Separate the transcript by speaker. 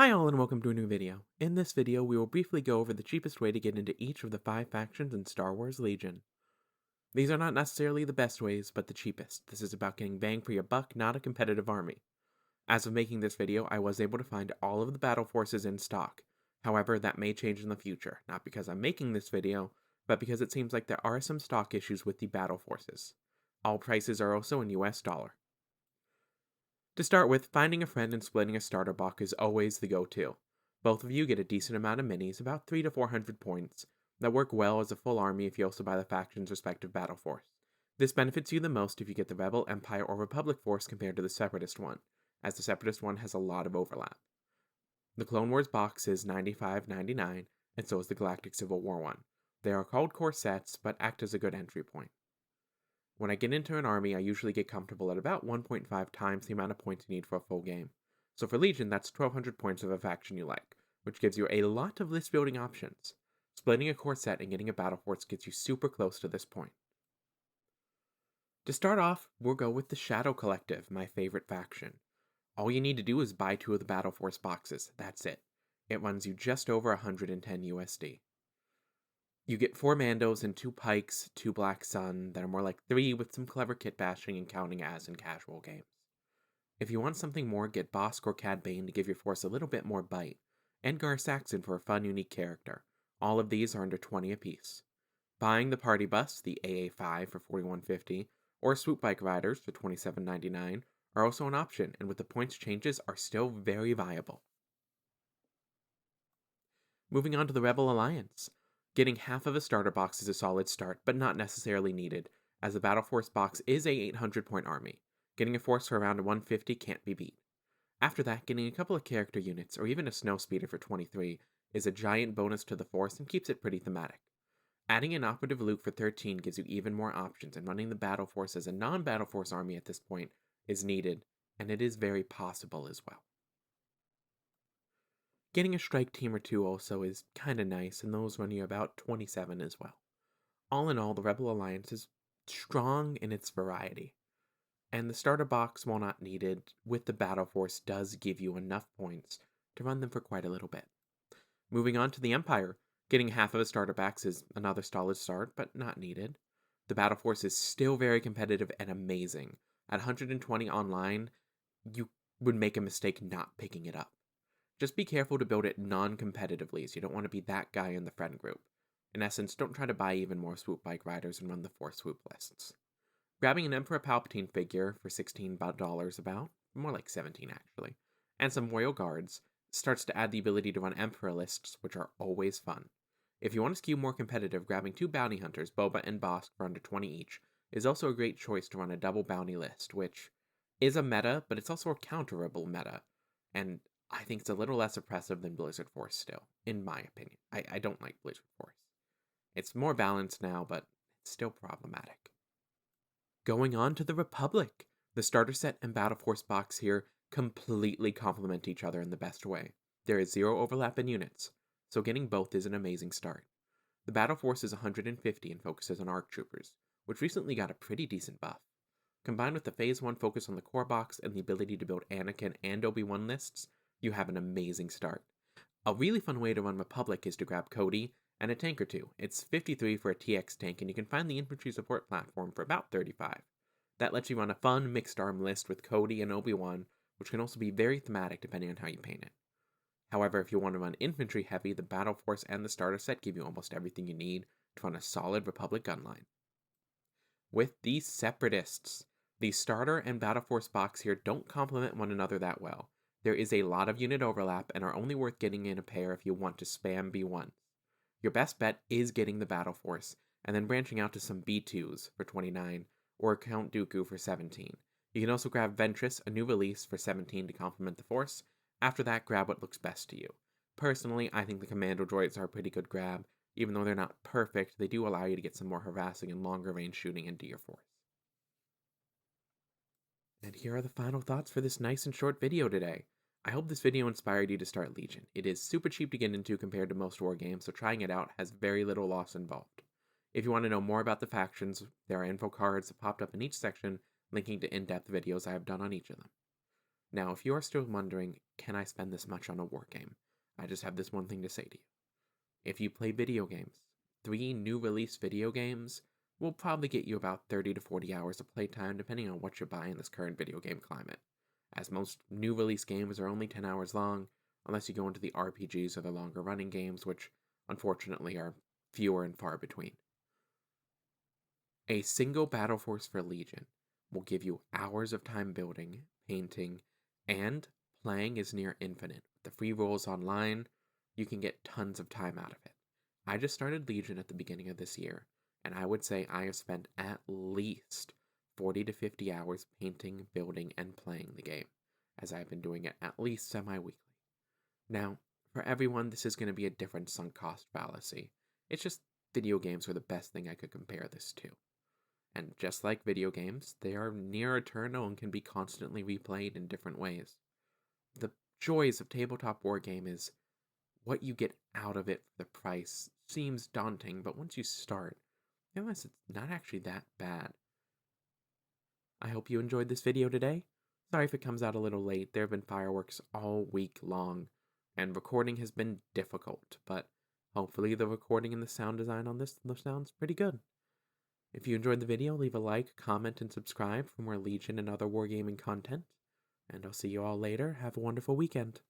Speaker 1: Hi all and welcome to a new video. In this video, we will briefly go over the cheapest way to get into each of the 5 factions in Star Wars Legion. These are not necessarily the best ways, but the cheapest. This is about getting bang for your buck, not a competitive army. As of making this video, I was able to find all of the battle forces in stock. However, that may change in the future, not because I'm making this video, but because it seems like there are some stock issues with the battle forces. All prices are also in US dollar. To start with, finding a friend and splitting a starter box is always the go-to. Both of you get a decent amount of minis, about 3 to 400 points, that work well as a full army if you also buy the faction's respective battle force. This benefits you the most if you get the Rebel, Empire, or Republic force compared to the Separatist one, as the Separatist one has a lot of overlap. The Clone Wars box is $95.99, and so is the Galactic Civil War one. They are called core sets, but act as a good entry point. When I get into an army, I usually get comfortable at about 1.5 times the amount of points you need for a full game. So for Legion, that's 1200 points of a faction you like, which gives you a lot of list building options. Splitting a core set and getting a battle force gets you super close to this point. To start off, we'll go with the Shadow Collective, my favorite faction. All you need to do is buy 2 of the battle force boxes, that's it. It runs you just over 110 USD. You get 4 Mandos and 2 Pikes, 2 Black Sun that are more like 3 with some clever kit bashing and counting as in casual games. If you want something more, get Bosk or Cad Bane to give your force a little bit more bite, and Gar Saxon for a fun, unique character. All of these are under 20 apiece. Buying the Party Bus, the AA5 for $41.50, or Swoop Bike Riders for $27.99 are also an option, and with the points changes are still very viable. Moving on to the Rebel Alliance. Getting half of a starter box is a solid start, but not necessarily needed, as the Battle Force box is a 800 point army. Getting a force for around 150 can't be beat. After that, getting a couple of character units, or even a snow speeder for 23, is a giant bonus to the force and keeps it pretty thematic. Adding an operative Luke for 13 gives you even more options, and running the Battle Force as a non-Battle Force army at this point is needed, and it is very possible as well. Getting a strike team or 2 also is kinda nice, and those run you about 27 as well. All in all, the Rebel Alliance is strong in its variety, and the starter box, while not needed, with the Battle Force does give you enough points to run them for quite a little bit. Moving on to the Empire, getting half of a starter box is another solid start, but not needed. The Battle Force is still very competitive and amazing. At 120 online, you would make a mistake not picking it up. Just be careful to build it non-competitively, as you don't want to be that guy in the friend group. In essence, don't try to buy even more Swoop Bike Riders and run the 4 swoop lists. Grabbing an Emperor Palpatine figure for $16 about, more like 17 actually, and some Royal Guards, starts to add the ability to run Emperor lists, which are always fun. If you want to skew more competitive, grabbing 2 Bounty Hunters, Boba and Bosk for under 20 each, is also a great choice to run a double bounty list, which is a meta, but it's also a counterable meta, and I think it's a little less oppressive than Blizzard Force still, in my opinion. I don't like Blizzard Force. It's more balanced now, but it's still problematic. Going on to the Republic. The starter set and Battle Force box here completely complement each other in the best way. There is 0 overlap in units, so getting both is an amazing start. The Battle Force is 150 and focuses on ARC Troopers, which recently got a pretty decent buff. Combined with the Phase 1 focus on the core box and the ability to build Anakin and Obi-Wan lists, you have an amazing start. A really fun way to run Republic is to grab Cody and a tank or 2. It's 53 for a TX tank, and you can find the infantry support platform for about 35. That lets you run a fun mixed arm list with Cody and Obi-Wan, which can also be very thematic depending on how you paint it. However, if you want to run infantry heavy, the Battle Force and the starter set give you almost everything you need to run a solid Republic gunline. With the Separatists, the starter and Battle Force box here don't complement one another that well. There is a lot of unit overlap and are only worth getting in a pair if you want to spam B1s. Your best bet is getting the Battle Force, and then branching out to some B2s for 29, or Count Dooku for 17. You can also grab Ventress, a new release, for 17 to complement the Force. After that, grab what looks best to you. Personally, I think the Commando droids are a pretty good grab. Even though they're not perfect, they do allow you to get some more harassing and longer range shooting into your Force. And here are the final thoughts for this nice and short video today. I hope this video inspired you to start Legion. It is super cheap to get into compared to most war games, so trying it out has very little loss involved. If you want to know more about the factions, there are info cards that popped up in each section, linking to in-depth videos I have done on each of them. Now, if you are still wondering, can I spend this much on a war game? I just have this one thing to say to you. If you play video games, 3 new release video games will probably get you about 30 to 40 hours of playtime depending on what you buy in this current video game climate, as most new release games are only 10 hours long, unless you go into the RPGs or the longer running games, which unfortunately are fewer and far between. A single Battle Force for Legion will give you hours of time building, painting, and playing is near infinite. With the free roles online, you can get tons of time out of it. I just started Legion at the beginning of this year, and I would say I have spent at least 40 to 50 hours painting, building, and playing the game, as I've been doing it at least semi-weekly. Now, for everyone, this is going to be a different sunk cost fallacy. It's just video games are the best thing I could compare this to. And just like video games, they are near eternal and can be constantly replayed in different ways. The joys of tabletop wargame is what you get out of it for the price seems daunting, but once you start, you realize it's not actually that bad. I hope you enjoyed this video today. Sorry if it comes out a little late. There have been fireworks all week long, and recording has been difficult, but hopefully the recording and the sound design on this sounds pretty good. If you enjoyed the video, leave a like, comment, and subscribe for more Legion and other wargaming content. And I'll see you all later. Have a wonderful weekend.